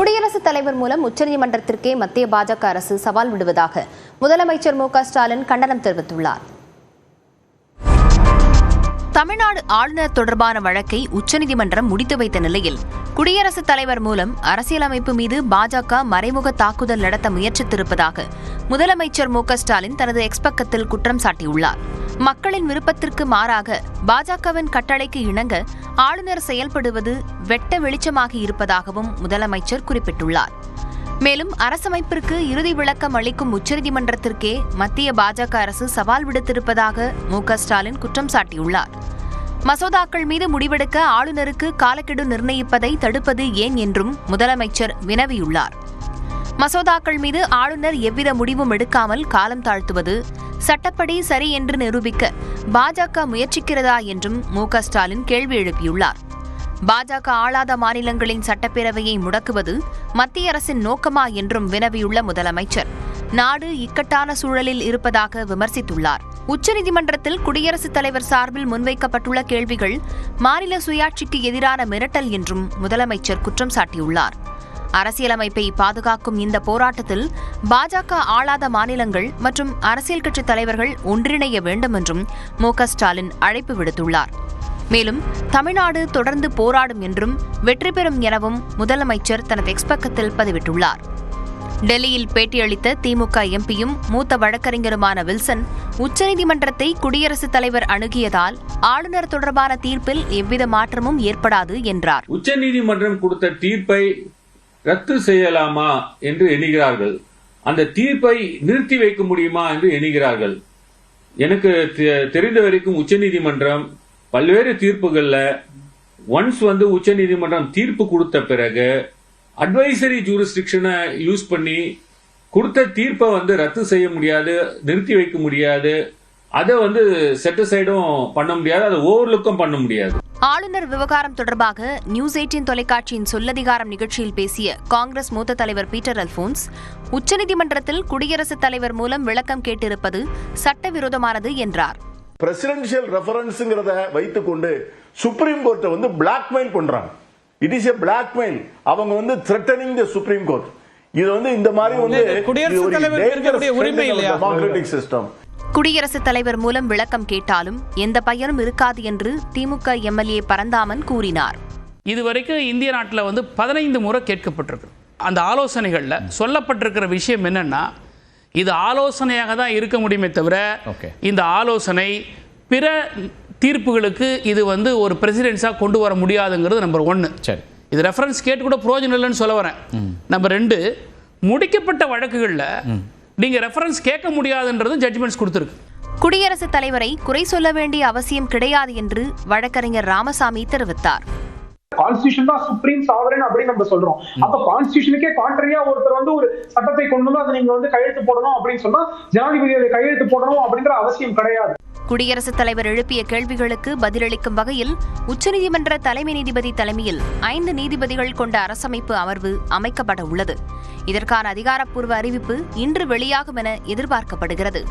குடியரசுத் தலைவர் மூலம் உச்சநீதிமன்றத்திற்கே மத்திய பாஜக அரசு சவால் விடுவதாக முதலமைச்சர் மு.க.ஸ்டாலின் கண்டனம் தெரிவித்துள்ளார். தமிழ்நாடு ஆளுநர் தொடர்பான வழக்கை உச்சநீதிமன்றம் முடித்து வைத்த நிலையில் குடியரசுத் தலைவர் மூலம் அரசியலமைப்பு மீது பாஜக மறைமுக தாக்குதல் நடத்த முயற்சித்திருப்பதாக முதலமைச்சர் மு.க.ஸ்டாலின் தனது எக்ஸ் பக்கத்தில் குற்றம் சாட்டியுள்ளார். மக்களின் விருப்பத்திற்கு மாறாக பாஜகவின் கட்டளைக்கு இணங்க ஆளுநர் செயல்படுவது வெட்ட வெளிச்சமாகி இருப்பதாகவும் முதலமைச்சர் குறிப்பிட்டுள்ளார். மேலும் அரசமைப்பிற்கு இறுதி விளக்கம் அளிக்கும் உச்சநீதிமன்றத்திற்கே மத்திய பாஜக அரசு சவால் விடுத்திருப்பதாக மு.க.ஸ்டாலின் குற்றம் சாட்டியுள்ளார். மசோதாக்கள் மீது முடிவெடுக்க ஆளுநருக்கு காலக்கெடு நிர்ணயிப்பதை தடுப்பது ஏன் என்றும் முதலமைச்சர் வினவியுள்ளார். மசோதாக்கள் மீது ஆளுநர் எவ்வித முடிவும் எடுக்காமல் காலம் தாழ்த்துவது சட்டப்படி சரி என்று நிரூபிக்க பாஜக முயற்சிக்கிறதா என்றும் மு.க.ஸ்டாலின் கேள்வி எழுப்பியுள்ளார். பாஜக ஆளாத மாநிலங்களின் சட்டப்பேரவையை முடக்குவது மத்திய அரசின் நோக்கமா என்றும் வினவியுள்ள முதலமைச்சர் நாடு இக்கட்டான சூழலில் இருப்பதாக விமர்சித்துள்ளார். உச்சநீதிமன்றத்தில் குடியரசுத் தலைவர் சார்பில் முன்வைக்கப்பட்டுள்ள கேள்விகள் மாநில சுயாட்சிக்கு எதிரான மிரட்டல் என்றும் முதலமைச்சர் குற்றம் சாட்டியுள்ளார். அரசியலமைப்பை பாதுகாக்கும் இந்த போராட்டத்தில் பாஜக ஆளாத மாநிலங்கள் மற்றும் அரசியல் கட்சித் தலைவர்கள் ஒன்றிணைய வேண்டும் என்றும் மு.க.ஸ்டாலின் அழைப்பு விடுத்துள்ளார். மேலும் தமிழ்நாடு தொடர்ந்து போராடும் என்றும் வெற்றி பெறும் எனவும் முதலமைச்சர் தனது எக்ஸ் பக்கத்தில் பதிவிட்டுள்ளார். டெல்லியில் பேட்டியளித்த திமுக எம்பியும் மூத்த வழக்கறிஞருமான வில்சன் உச்சநீதிமன்றத்தை குடியரசுத் தலைவர் அணுகியதால் ஆளுநர் தொடர்பான தீர்ப்பில் எவ்வித மாற்றமும் ஏற்படாது என்றார். உச்சநீதிமன்றம் கொடுத்த தீர்ப்பை ரத்து செய்யலாமா என்று எண்ணுகிறார்கள். அந்த தீர்ப்பை நிறுத்தி வைக்க முடியுமா என்று எண்ணுகிறார்கள். எனக்கு தெரிந்த வரைக்கும் உச்சநீதிமன்றம் பல்வேறு தீர்ப்புகள்ல ஒன்ஸ் உச்சநீதிமன்றம் தீர்ப்பு கொடுத்த பிறகு அட்வைசரி ஜூரிஸ்டிக்ஷனை யூஸ் பண்ணி கொடுத்த தீர்ப்பை ரத்து செய்ய முடியாது, நிறுத்தி வைக்க முடியாது, அதை செட்டிசைடும் பண்ண முடியாது, அதை ஓவர்லுக்கும் பண்ண முடியாது. ஆளுநர் விவகாரம் தொடர்பாக நியூஸ் 18 தொலைக்காட்சியின் சொல்லதிகாரம் நிகழ்ச்சியில் பேசிய காங்கிரஸ் மூத்த தலைவர் பீட்டர் அல்போன்ஸ் உச்சநீதிமன்றத்தில் குடியரசுத் தலைவர் மூலம் விளக்கம் கேட்டிருப்பது சட்டவிரோதமானது என்றார். பிரசிடென்ஷியல் ரெஃபரன்ஸ்ங்கிறத வைத்துக் கொண்டு சுப்ரீம் கோர்ட்டை பிளாக்மெயில் பண்றாங்க. It is a blackmail. அவங்க த்ரெட்டனிங் தி சுப்ரீம் கோர்ட். இது இந்த மாதிரி குடியரசுத் தலைவர் உரிமை இல்லையா? Democratic system. குடியரசுத் தலைவர் மூலம் விளக்கம் கேட்டாலும் எந்த பயனும் இருக்காது என்று திமுக எம்எல்ஏ பரந்தாமன் கூறினார். இதுவரைக்கும் இந்திய நாட்டில் 15 முறை கேட்கப்பட்டிருக்கு. அந்த ஆலோசனைகளில் சொல்லப்பட்டிருக்கிற விஷயம் என்னன்னா, இது ஆலோசனையாக தான் இருக்க முடியுமே தவிர இந்த ஆலோசனை பிற தீர்ப்புகளுக்கு இது ஒரு பிரசிடென்ஸாக கொண்டு வர முடியாதுங்கிறது நம்பர் 1. சரி, இது ரெஃபரன்ஸ் கேட்டு கூட பிரயோஜனம் இல்லைன்னு சொல்ல வரேன். நம்பர் 2, முடிக்கப்பட்ட வழக்குகளில் நீங்க ரெஃபரன்ஸ் கேட்க முடியாதுன்றது ஜட்ஜ்மெண்ட்ஸ் கொடுத்திருக்கு. குடியரசுத் தலைவரை குறை சொல்ல வேண்டிய அவசியம் கிடையாது என்று வழக்கறிஞர் ராமசாமி தெரிவித்தார். கான்ஸ்டிடியூஷன் தான் சுப்ரீம் சாவரன் அப்படின்னு நம்ம சொல்றோம். அப்ப கான்ஸ்டிடியூஷனுக்கே கான்ட்ரியா ஒருத்தர் ஒரு சட்டத்தை கொண்டு வந்து அதை நீங்க கையெழுத்து போடணும் அப்படின்னு சொன்னா ஜனாதிபதி கையெழுத்து போடணும் அப்படின்ற அவசியம் கிடையாது. குடியரசுத் தலைவர் எழுப்பிய கேள்விகளுக்கு பதிலளிக்கும் வகையில் உச்சநீதிமன்ற தலைமை நீதிபதி தலைமையில் 5 நீதிபதிகள் கொண்ட அரசமைப்பு அமர்வு அமைக்கப்பட உள்ளது. இதற்கான அதிகாரப்பூர்வ அறிவிப்பு இன்று வெளியாகும் என எதிர்பார்க்கப்படுகிறது.